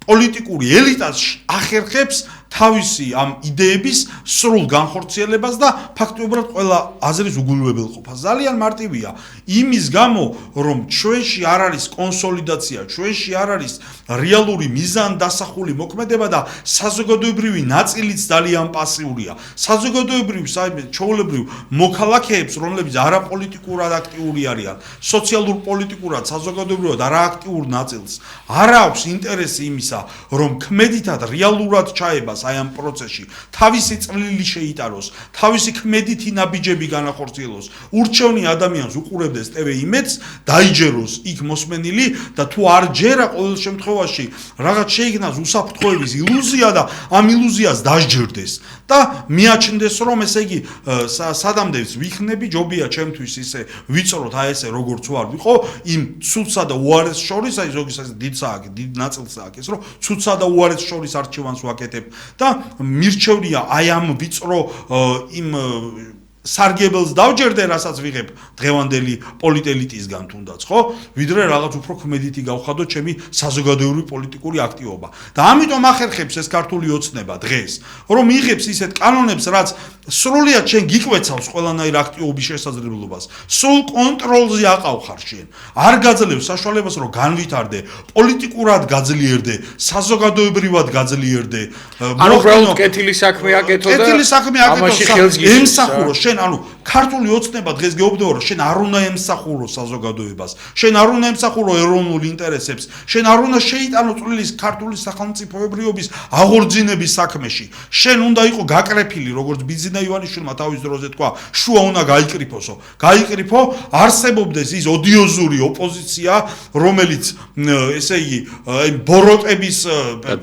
პოლიტიკური ელიტა ახერხებს თავისი ამ იდეების სრულ განხორციელებას და ფაქტობრივად ყველა აზრის უგულებელყოფას. ძალიან მარტივია. იმის გამო, რომ ჩვენში არ არის კონსოლიდაცია, ჩვენში არ არის რეალური მიზანდასახული მოქმედება და საზოგადოებრივი ნაწილიც ძალიან პასიურია. საზოგადოებრივი ჩვეულებრივ მოქალაქეებს, რომლებიც არაპოლიტიკურად აქტიური არიან, სოციალურ პოლიტიკურად, საზოგადოებრივად არააქტიურ ნაწილს, არ აქვს ინტერესი იმისა, რომ ქმედითად რეალურად ჩაებას აი ამ პროცესში, თავისი წვლილი შეიტანოს, თავისი ქმედითი ნაბიჯები განახორციელოს, ურჩევნი ადამიანს უყურებდეს TV იმედს, დაიჯეროს იქ მოსმენილი და თუ არ ჯერა ყოველ შემთხვევაში რაღაც შეიქმნას უსაფრთხოების ილუზია და ამ ილუზიას დასჯერდეს და მიაჩნდეს რომ ესე იგი სადამდეც ვიხნები, ჯობია ჩემთვის ისე ვიწროთ აი ესე როგორც ვარ ვიყო იმ ცუდსა და უარეს შორის, აი ზოგი დიდ ნაწილს აქვს ეს რომ ცუდსა და უარეს შორის არჩევანს ვაკეთებ და მირჩევნია აი ამ ვიწრო იმ სარგებელს დავჯერდე, რასაც ვიღებ დღევანდელი პოლიტელიტისგან თუნდაც, ხო? ვიდრე რაღაც უფრო ქმედითი გავხადოთ ჩემი საზოგადოებრივი პოლიტიკური აქტივობა. და ამიტომ ახერხებს ეს ქართული ოცნება დღეს, რომ იღებს ისეთ კანონებს, რაც სრულიად შენ გიკვეცავს ყველანაირ აქტივობის შესაძლებლობას. სულ კონტროლზე აყავხარ შენ. არ გაძლევს საშუალებას, რომ განვითარდე, პოლიტიკურად გაძლიერდე, საზოგადოებრივად გაძლიერდე. ანუ უბრალოდ კეთილი საქმე აკეთო და ამაში ხელს ემსახურო შენ ანუ ქართული ოცნება დღეს გეუბნება რომ შენ არ უნდა ემსახურო საზოგადოებას, შენ არ უნდა ემსახურო ეროვნულ ინტერესებს, შენ არ უნდა შეიტანო წვლილი ქართული სახელმწიფოებრიობის აღორძინების საქმეში. შენ უნდა იყო გაკრეფილი, როგორც ბიძინა ივანიშვილმა თავის დროზე თქვა, შუა უნდა გაიკრიფოსო. გაიკრიფო, არსებობდეს ის ოდიოზური ოპოზიცია, რომელიც ესე იგი ბოროტების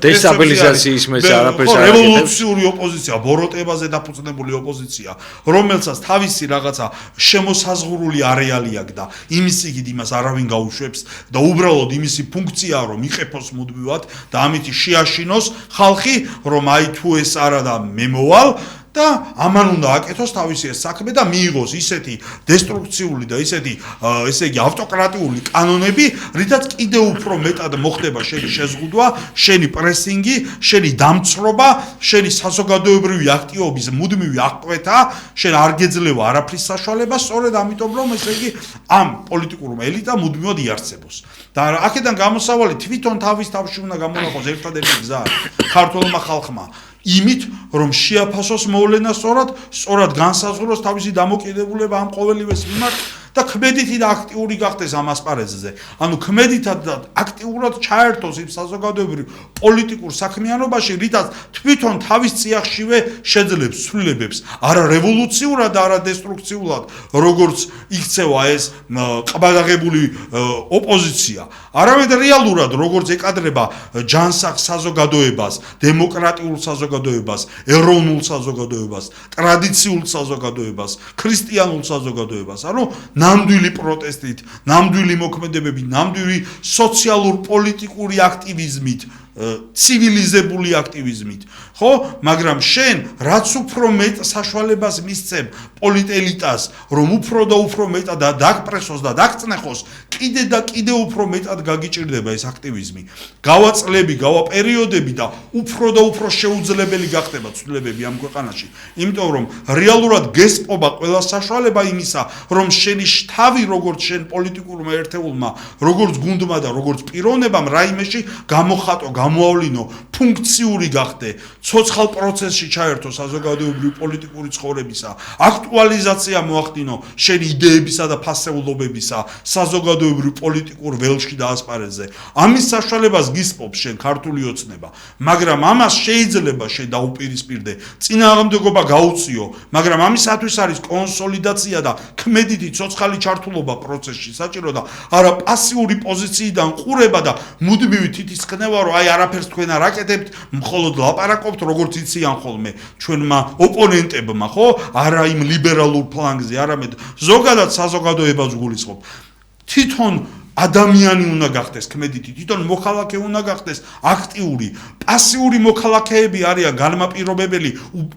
დესტაბილიზაციის მეც არაფერს არ აკეთებს. რევოლუციური ოპოზიცია, ბოროტებაზე დაფუძნებული ოპოზიცია, რომელსაც თავისი რაღაცა შემოსაზღვრული არეალი აქვს და იმის იქით იმას არავინ გაუშვებს და უბრალოდ იმისი ფუნქციაა რომ იყეფოს მუდმივად და ამით შეაშინოს ხალხი, რომ აი თუ ეს არა და მე მოვალ და ამან უნდა აკეთოს თავისი ეს საქმე და მიიღოს ისეთი დესტრუქციული და ისეთი ესე იგი ავტოკრატიული კანონები, რითაც კიდევ უფრო მეტად მოხდება შენი შეზღუდვა, შენი პრესინგი, შენი დამცრობა, შენი საზოგადოებრივი აქტივობის მუდმივი აღკვეთა, შენ არ გეძლევა არაფრის საშუალება, სწორედ ამიტომ რომ ესე იგი ამ პოლიტიკურმა ელიტამ მუდმივად იარსებოს. და აქედან გამოსავალი თვითონ თავის თავში უნდა გამონახოს ერთადერთი გზა ქართულმა ხალხმა იმით, რომ შეაფასოს მოვლენა სწორად განსაზღვროს თავისი დამოკიდებულება ამ ყოველივეს მიმართ და ქმედითი და აქტიური გახდეს ამ ასპარეზზე. ანუ ქმედითად და აქტიურად ჩაერთოს იმ საზოგადოებრივ პოლიტიკურ საქმიანობაში, რითაც თვითონ თავის წიაღშივე შეძლებს ცვლილებებს, არა რევოლუციურად და არა დესტრუქციულად, როგორც იქცევა ეს ყბადაღებული ოპოზიცია, არამედ რეალურად, როგორც ეკადრება ჯანსაღ საზოგადოებას, დემოკრატიულ საზოგადოებას, ეროვნულ საზოგადოებას, ტრადიციულ საზოგადოებას, ქრისტიანულ საზოგადოებას, ანუ ნამდვილი პროტესტით, ნამდვილი მოქმედებებით, ნამდვილი სოციალურ-პოლიტიკური აქტივიზმით, ცივილიზებული აქტივიზმით, ხო? მაგრამ შენ რაც უფრო მეტ საშუალებას მისცემ პოლიტელიტას, რომ უფრო და უფრო მეტად დაგპრესოს და დაგწნეხოს, კიდე და კიდე უფრო მეტად გაგიჭირდება ეს აქტივიზმი. გავაწლები, გავაპერიოდები და უფრო შეუძლებელი გახდება ცვლილებები ამ ქვეყანაში. იმიტომ რომ რეალურად გესპობა ყველა საშუალება იმისა, რომ შენი თავი როგორც შენ პოლიტიკურმა ერთეულმა, როგორც გუნდმა და როგორც პიროვნებამ რაიმეში გამოხატო, გამოავლინო, ფუნქციური გახდე, ცოცხალ პროცესში ჩაერთო საზოგადოებრივი პოლიტიკური ცხოვრებისა, აქტუალიზაცია მოახდინო შენი იდეებისა და ფასეულობებისა საზოგადოებრივ პოლიტიკურ ველში და ასპარეზზე. ამის საშუალებას გისპობს შენ ქართული ოცნება, მაგრამ ამას შეიძლება შენ დაუპირისპირდე, წინააღმდეგობა გაუწიო, მაგრამ ამისათვის არის კონსოლიდაცია და ქმედითი ცოცხალი ჩართულობა პროცესში საჭირო და არა პასიური პოზიციიდან ყურება და მუდმივი თითისხნება, რომ აი არაფერს თქვენ არ აკეთებთ, მხოლოდ ლაპარაკობთ, როგორც იციან ხოლმე ჩვენმა ოპონენტებმა, ხო? არა იმ ლიბერალურ ფლანგზე, არამედ ზოგადად საზოგადოებას გულისხმობ. თვითონ ადამიანი უნდა გახდეს ქმედითი, თვითონ მოქალაქე უნდა გახდეს აქტიური, პასიური მოქალაქეები არიან განმაპირობებელი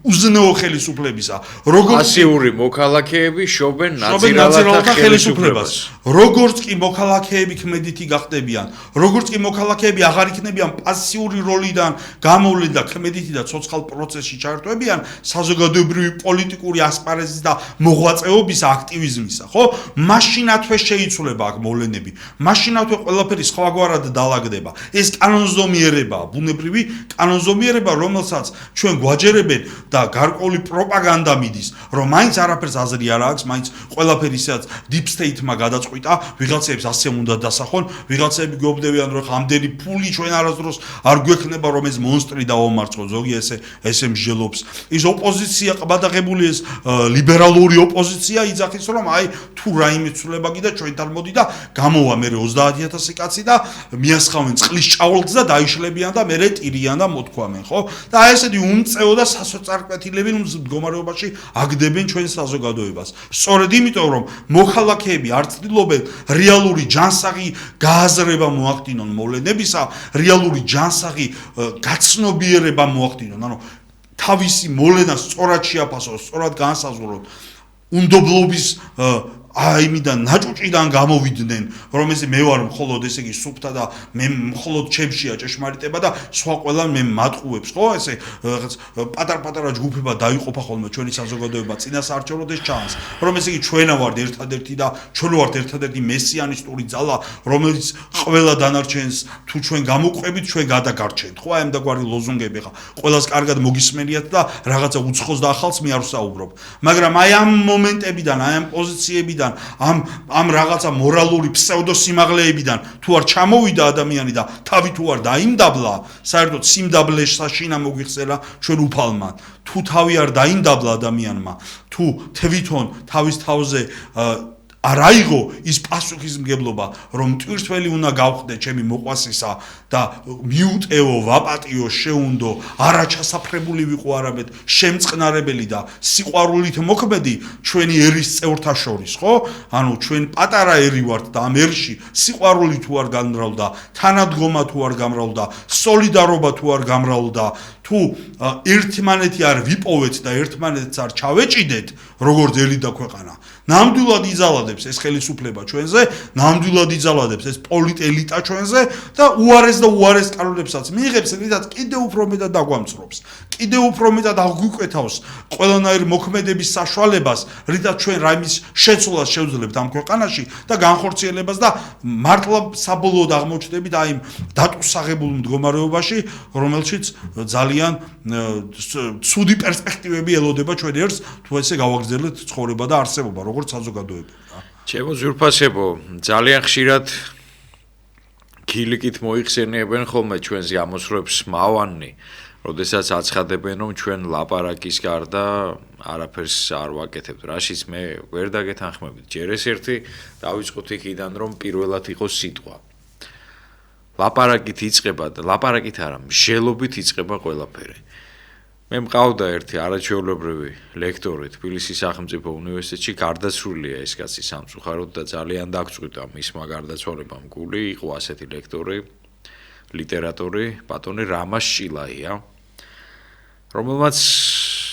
უზნეო ხელისუფლებისა. პასიური მოქალაქეები შობენ ნაციონალთა ხელისუფლებას. როგორც კი მოქალაქეები ქმედითი გახდებიან, როგორც კი მოქალაქეები აღარ იქნებიან პასიური როლიდან გამოვლენ და ქმედითი და ცოცხალ პროცესში ჩაერთვებიან საზოგადოებრივი პოლიტიკური ასპარეზის და მოღვაწეობისა აქტივიზმისა, ხო? მაშინათვე შეიცვლება აქ მოვლენები. მაშინათვე ყველაფერი სხვაგვარად დაალაგდება. ეს კანონზომიერებაა, ბუნებრივი კანონზომიერება, რომელსაც ჩვენ გვაჯერებენ და გარკვეული პროპაგანდა მიდის, რომ მაინც არაფერს აზრი არ აქვს, მაინც ყველაფერი ისედაც deep state-მა გადაწყვიტა, ვიღაცებს ასე უნდა დასახონ, ვიღაცები გვეუბნებიან, რომ ამდენი ფული ჩვენ არასდროს არ გვექნება, რომ ეს მონსტრი დავამარცხოთ, ზოგი ესე მსჯელობს. ის ოპოზიცია ყბადაღებული, ეს ლიბერალური ოპოზიცია იძახის, რომ აი თუ რაიმე ცვლილება გიდა ჩვენთან მოდი და გამოვა მე 30,000 კაცი და მიასხავენ წყლის ჭაულს და დაიშლებიან და მე ტირიან და მოთქვამენ, ხო? და აი ესეთი უმწეო და სასოწარკვეთილები მდგომარეობაში აგდებენ ჩვენ საზოგადოებას. სწორედ იმიტომ, რომ მოქალაქეები არ ცდილობენ რეალური ჯანსაღი გააზრება მოახდინონ მოვლენებისა, რეალური ჯანსაღი გაცნობიერება მოახდინონ, ანუ თავისი მოვლენა სწორად შეაფასოს, სწორად განსაზღვრონ, უნდობლობის აიმიდან ნაჭუჭიდან გამოვიდნენ, რომ ესე მე ვარ მხოლოდ ესე იგი სუფთა და მე მხოლოდ ჩემშია ჭეშმარიტება და სხვა ყველა მე მატყუებს, ხო? ესე რაღაც პატარ-პატარა ჯგუფება დაიყოფა ხოლმე ჩვენი საზოგადოება წინასაარჩევნოდ ეს ჩანს, რომ ესე იგი ჩვენა ვართ ერთადერთი და ჩვენ ვართ ერთადერთი მესიანისტური ძალა, რომელიც ყველა დანარჩენს თუ ჩვენ გამოყვებით, ჩვენ გადაგარჩენთ, ხო? აი ამ დაგვარი ლოზუნგები ხა ყველას კარგად მოგისმენიათ და რაღაცა უცხოს და ახალს მე არ ვსაუბრობ. მაგრამ აი ამ მომენტებიდან, აი ამ პოზიციებიდან ამ რაღაცა მორალური ფსევდოსიმაღლეებიდან თუ არ ჩამოვიდა ადამიანი და თავი თუ არ დაიმდაბლა, საერთოდ სიმდაბლეში საშინა მოგვიხსენა ჩვენ უფალმა. თუ თავი არ დაიმდაბლა ადამიანმა, თუ თვითონ თავის თავზე არ აიღო ის პასუხისმგებლობა, რომ მტვირთველი უნდა გავხდე ჩემი მოყვასისა და მიუტევო, ვაპატიო, შეუნდო, არაჩასაფრებული ვიყო არამედ შემწყნარებელი და სიყვარულით მოქმედი ჩვენი ერის წევრთა შორის, ხო? ანუ ჩვენ პატარა ერი ვართ და ამ ერში სიყვარული თუ არ გამრავლდა, თანადგომა თუ არ გამრავლდა, სოლიდარობა თუ არ გამრავლდა, თუ ერთმანეთი არ ვიპოვეთ და ერთმანეთს არ ჩავეჭიდეთ, როგორც ელი და ქვეყანა. ნამდვილად იზალადებს ეს ხელისუფლება ჩვენზე, ნამდვილად იზალადებს ეს პოლიტელიტა ჩვენზე და უარეს კანონებსაც მიიღებს, რითაც კიდევ უფრო მეტად დაგვამცრობს. კიდევ უფრო მეტად აგვიკვეთავს ყველანაირ მოქმედების საშუალებას, რითაც ჩვენ რაიმის შეცვლას შევძლებთ ამ ქვეყანაში და განხორციელებას და მართლა საბოლოოდ აღმოჩნდებით აი იმ დატუსაღებულ მდგომარეობაში, რომელშიც ძალიან ცუდი პერსპექტივები ელოდება ჩვენ ერთს, თუ ესე გავაგრძელებთ ცხოვრება და არსებობა, როგორც საზოგადოება. ჩემო ზურფასებო, ძალიან ხშირად ქილიკით მოიხსენიებენ ხოლმე ჩვენს გამოსვლებს მავანნი, როდესაც აცხადებენ, რომ ჩვენ ლაპარაკის გარდა არაფერს არ ვაკეთებთ. რაშიც მე ვერ დაგეთანხმებით. ჯერ ეს ერთი დავიწყოთ იქიდან, რომ პირველად იყოს სიტყვა. ლაპარაკით იწყება და ლაპარაკით არა, მსჯელობით იწყება ყველაფერი. მე მყავდა ერთი არაჩვეულებრივი ლექტორი თბილისის სახელმწიფო უნივერსიტეტში, გარდაცვლილია ეს კაცი სამწუხაროდ და ძალიან დაგწყვიტა მისმა გარდაცვალებამ გული, იყო ასეთი ლექტორი, ლიტერატორი, ბატონი რამას ჭილაია, რომელმაც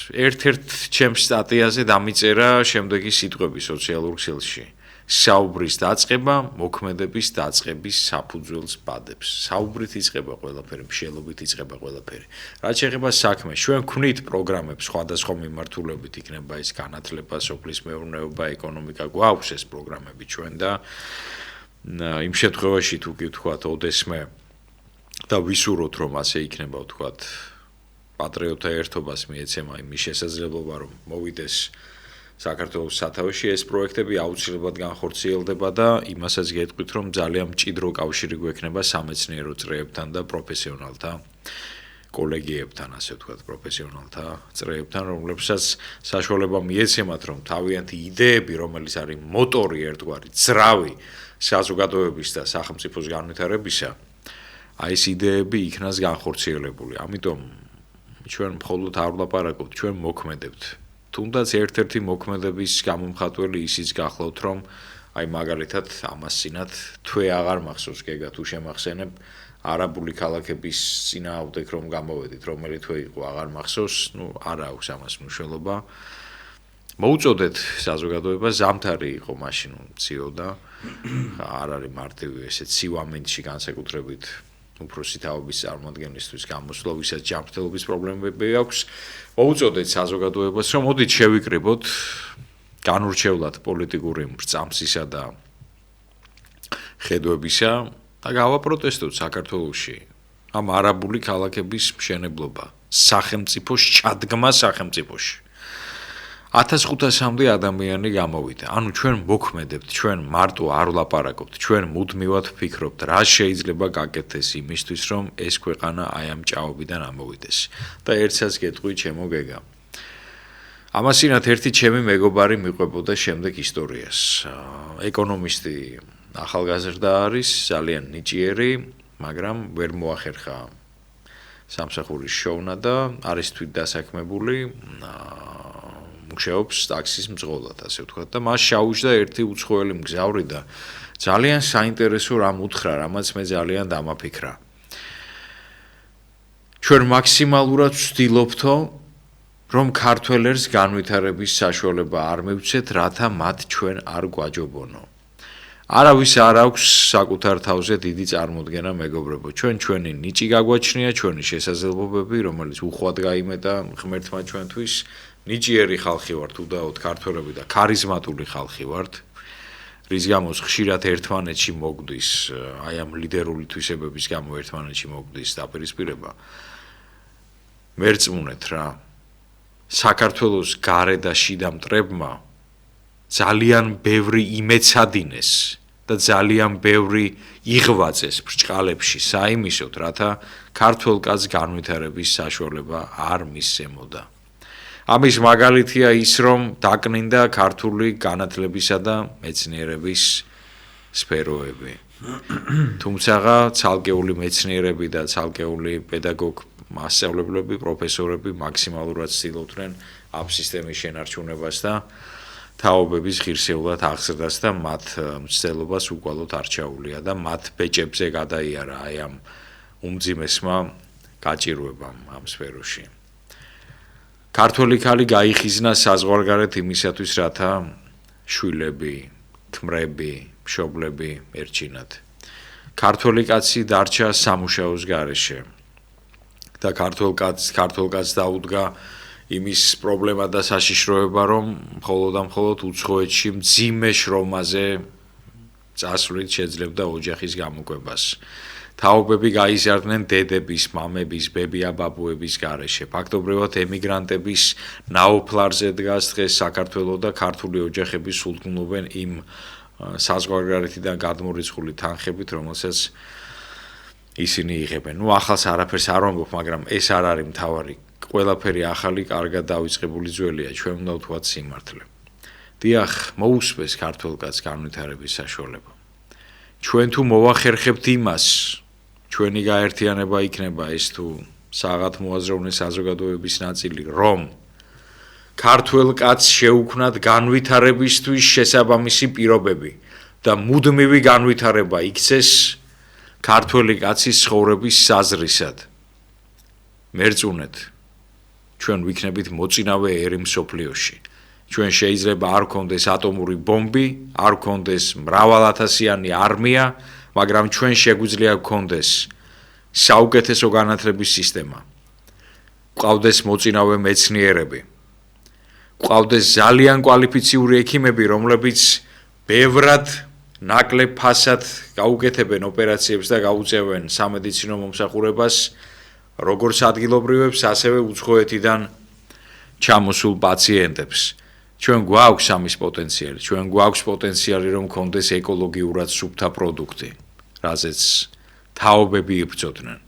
ერთ-ერთ ჩემს სტატიაზე დამიწერა შემდეგი სიტყვები სოციალურ ქსელში. საუბრის დაწყება მოქმედების დაწყების საფუძველს ბადებს. საუბრით იწყება ყველაფერი, მსჯელობით იწყება ყველაფერი. რაც შეეხება საქმეს, ჩვენ ვქნით პროგრამებს სხვადასხვა მიმართულებით, იქნება ეს განათლება, სოფლის მეურნეობა, ეკონომიკა, გვაქვს ეს პროგრამები ჩვენ და იმ შემთხვევაში თუ კი ვთქვათ ოდესმე და ვისურვოთ რომ ასე იქნება ვთქვათ პატრიოტთა ერთობას მიეცემა იმის შესაძლებლობა რომ მოვიდეს საქართველოს სათავეში ეს პროექტები აუცილებლად განხორციელდება და იმასაც გეტყვით რომ ძალიან მჭიდრო კავშირი გვექნება სამეცნიერო წრეებთან და პროფესიონალთა კოლეგიებთან ასე ვთქვათ პროფესიონალთა წრეებთან რომლებსაც საშუალება მიეცემათ რომ თავიანთი იდეები რომელიც არის მოტორი ერთგვარი ძრავი საზოგადოების და სახელმწიფოს განვითარებისა აი ეს იდეები იქნას განხორციელებული ამიტომ ჩვენ მხოლოდ არ ვლაპარაკობთ ჩვენ მოქმედებთ თუნდაც ერთ-ერთი მოქმედების გამომხატველი ისიც გახლავთ რომ აი მაგალითად ამას წინათ თვე აღარ მახსოვს გეგა თუ შემახსენებ არაბული ქალაქების წინააღმდეგ რომ გამოვედით რომელი თვე იყო აღარ მახსოვს ნუ არ აქვს ამას მნიშვნელობა მოუწოდეთ საზოგადოებას ზამთარი იყო მაშინ მციოდა არ არის მარტივი ესე ცივამენში განსაკუთრებით უფროსი თაობის წარმოადგენლისთვის გამოსვლა ვისაც ჯანმრთელობის პრობლემები აქვს მოუწოდეთ საზოგადოებას რომ მოდით შევიკრიბოთ განურჩევლად პოლიტიკური მრწამსისა და ხედვებისა და გავაპროტესტოთ საქართველოში ამ არაბული ქალაქების მშენებლობა სახელმწიფოს ჩადგმა სახელმწიფოში 1500-მდე ადამიანი გამოვიდა. ანუ ჩვენ მოქმედებთ, ჩვენ მარტო არ ვლაპარაკობთ, ჩვენ მუდმივად ვფიქრობთ, რა შეიძლება გაკეთდეს იმისთვის, რომ ეს ქვეყანა აი ამ ჭაობიდან ამოვიდეს. და ერთსაც გეტყვი, ჩემო გეგა. ამასინათ ერთი ჩემი მეგობარი მიყვებოდა შემდეგ ისტორიას. ეკონომისტი ახალგაზრდა არის, ძალიან ნიჭიერი, მაგრამ ვერ მოახერხა სამსახურის შოვნა და არის თვით დასაქმებული. მუშაობს ტაქსის მძღოლად, ასე ვთქვათ და მას შაუჯდა ერთი უცხოელი მგზავრი და ძალიან საინტერესო რამ უთხრა, რამაც მე ძალიან დამაფიქრა. ჩვენ მაქსიმალურად ვცდილობთო, რომ ქართველებს განვითარების საშუალება არ მივცეთ, რათა მათ ჩვენ არ გვაჯობონო. არავის არ აქვს საკუთარ თავზე დიდი წარმოდგენა მეგობრებო. ჩვენი ნიჭი გაგვაჩნია, ჩვენი შესაძლებლობები, რომელიც უხვად გაიმეტა ღმერთმა ჩვენთვის. ნიჭიერი ხალხი ვართ უდაოდ ქართველები და ქარიზმატული ხალხი ვართ რის გამოც ხშირად ერთმანეთში მოგდის აი ამ ლიდერული თვისებების გამო ერთმანეთში მოგდის დაპირისპირება მერწმუნეთ რა საქართველოს გარე და შიდა მტრებმა ძალიან ბევრი იმეცადინეს და ძალიან ბევრი იღვაწეს ბრჭყალებში საიმისოდ რათა ქართველ კაცს განვითარების საშუალება არ მისცემოდა ამის მაგალითია ის რომ დაკნინდა ქართული განათლებისა და მეცნიერების სფეროები. თუმცა ცალკეული მეცნიერები და ცალკეული პედაგოგ მასწავლებლები, პროფესორები მაქსიმალურად ცდილობდნენ ამ სისტემის შენარჩუნებას და თაობების ღირსეულად აღზრდას და მათ მცდელობას უკვალოდ არ ჩაუვლია და მათ ბეჭებზე გადაიარა აი ამ უმძიმესმა გაჭირვებამ ამ სფეროში. ქართველი ქალი გაიხიზნა საზღვარგარეთ იმისათვის, რათა შვილები, ქმრები, მშობლები ერჩინათ. ქართველი კაცი დარჩა სამუშაოს გარეშე და ქართველ კაცს დაუდგა იმის პრობლემა და საშიშროება, რომ მხოლოდ უცხოეთში მძიმე შრომაზე წასვლით შეძლებდა ოჯახის გამოკვებას. თაობები გაიზარდნენ დედების, მამების, ბებია-ბაბუების გარეშე. ფაქტობრივად ემიგრანტების ნაოფლარზე დგას დღეს საქართველოს და ქართული ოჯახები სულთგნობენ იმ საზღვარგარეთიდან გადმორიცხული თანხებით, რომელსაც ისინი იღებენ. ნუ ახალს არაფერს არ ვამბობ, მაგრამ ეს არ არის მთავარი. ყველაფერი ახალი, კარგად დავიწყებული ძველია, ჩვენ უნდა ვთქვათ სიმართლე. დიახ, მოусვეს ქართულ კაცს განვითარების საშუალება. ჩვენ თუ მოვახერხებთ იმას, ჩვენი გაერთიანება იქნება ეს თუ საღათ მოაზროვნე საზოგადოების ნაწილი, რომ ქართველ კაცს შეუქმნათ განვითარებისთვის შესაბამისი პირობები და მუდმივი განვითარება იქცეს ქართველი კაცის ცხოვრების საზრისად. მერწუნეთ, ჩვენ ვიქნებით მოწინავე ერი მსოფლიოში. ჩვენ შეიძლება არ გქონდეს ატომური ბომბი, არ გქონდეს მრავალათასიანი არმია, მაგრამ ჩვენ შეგვიძლია გქონდეს საუკეთესო განათლების სისტემა. გვყავდეს მოწინავე მეცნიერები. გვყავდეს ძალიან კვალიფიციური ექიმები, რომლებიც ბევრად ნაკლებ ფასად გაუკეთებენ ოპერაციებს და გაუწევენ სამედიცინო მომსახურებას როგორც ადგილობრივებს, ასევე უცხოეთიდან ჩამოსულ პაციენტებს. ჩვენ გვაქვს ამის პოტენციალი, ჩვენ გვაქვს პოტენციალი რომ გქონდეს ეკოლოგიურად სუფთა პროდუქტი, რაზეც თაობები იბრძოდნენ.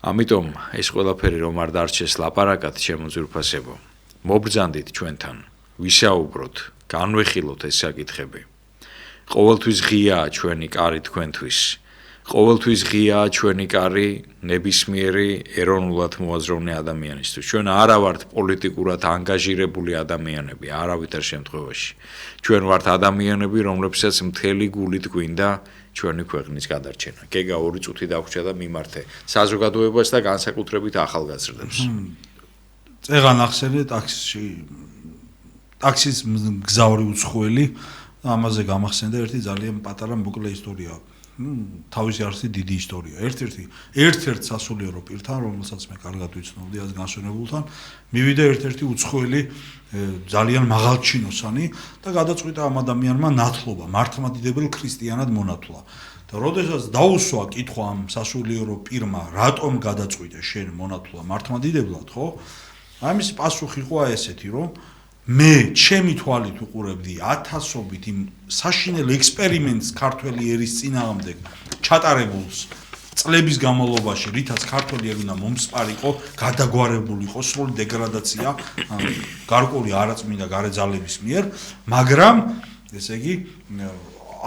ამიტომ ეს ყველაფერი რომ არ დარჩეს ლაპარაკად, ჩემო ძვირფასებო, მობრძანდით ჩვენთან, ვისაუბროთ, განვეხილოთ ეს საკითხები. ყოველთვის ღიაა ჩვენი კარი თქვენთვის. ყოველთვის ღიაა ჩვენი კარი ნებისმიერი ეროვნულად მოაზროვნე ადამიანისთვის. ჩვენ არა ვართ პოლიტიკურად ანგაჟირებული ადამიანები, არავითარ შემთხვევაში. ჩვენ ვართ ადამიანები, რომლებსაც მთელი გულით გვინდა ჩვენი ქვეყნის გადარჩენა. გეგა 2 წუთი დაგვჭირდა და მიმართე საზოგადოებას და განსაკუთრებით ახალგაზრდებს. წეგან ახსენე ტაქსის გზავრი უცხოელი და ამაზე გამახსენდა ერთი ძალიან პატარა მოკლე ისტორია. თავისი არსი დიდი ისტორია. ერთ-ერთ სასულიერო პირთან, რომელსაც მე კარგად ვიცნობდი ას განსვენებულთან, მივიდა ერთ-ერთი უცხოელი ძალიან მაღალჩინოსანი და გადაწყვიტა ამ ადამიანმა ნათლობა, მართლმადიდებელ ქრისტიანად მონათლა. და როდესაც დაუსვა კითხვა ამ სასულიერო პირმა, რატომ გადაწყვიტე შენ მონათლა მართლმადიდებლად, ხო? ამის პასუხი იყო ესეთი, რომ მე ჩემი თვალით უყურებდი ათასობით იმ საშინელ ექსპერიმენტს ქართველი ერის წინააღმდეგ ჩატარებულს წლების განმავლობაში, რითაც ქართველი ერი უნდა მომსპარიყო, გადაგვარებულიყო, სრული დეგრადაცია, გარკვეული არაწმინდა გარეძალების მიერ, მაგრამ ესე იგი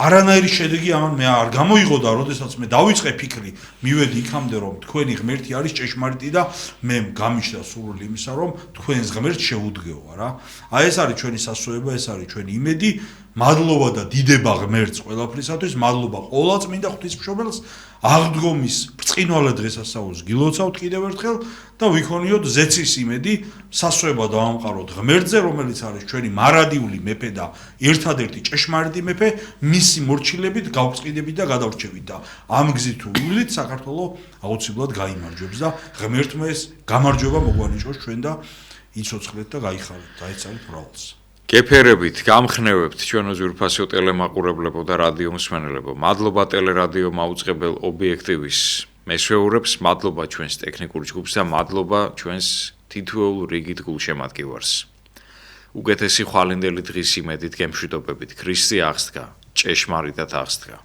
არანაირი შედეგი ამან მე არ გამოიღო და როდესაც მე დავიწყე ფიქრი, მივედი იქამდე რომ თქვენი ღმერთი არის ჭეშმარიტი და მე გამიჩნდა სურვილი იმისა რომ თქვენს ღმერთს შეუდგეო რა. აი ეს არის ჩვენი სასწაულება, ეს არის ჩვენი იმედი, მადლობა და დიდება ღმერთს ყველაფრისათვის, მადლობა ყოვლადწმინდა ღვთისმშობელს, აღდგომის ბრწყინვალე დღესასწაულს გილოცავთ კიდევ ერთხელ და ვიქონიოთ ზეცის იმედი, სასწაულება დავამყაროთ ღმერთზე, რომელიც არის ჩვენი მარადიული მეფე და ერთადერთი ჭეშმარიტი მეფე, მისი მორჩილებით, გავწყიდებით და გადავრჩებით და ამ გზით თუ ვილით, საქართველოს აუცილებლად გაიმარჯვებს და ღმერთმა ეს გამარჯვება მოგვანიჭოს ჩვენ და იცოცხლეთ და გაიხარეთ, დაეცალეთ მრავლს. გეფერებით, გამხნევებთ ჩვენო ძვირფასო ტელემაყურებლებო და რადიო მსმენელებო. მადლობა ტელერადიო მაუწყებელ ობიექტივის მესვეურებს, მადლობა ჩვენს ტექნიკურ ჯგუფს და მადლობა ჩვენს თითოეულ რიგით გულშემატკივარს. უკეთესი ხვალინდელი დღის იმედით გემშვიდობებით. ქრისტე აღსდგა, ჭეშმარიტად აღსდგა.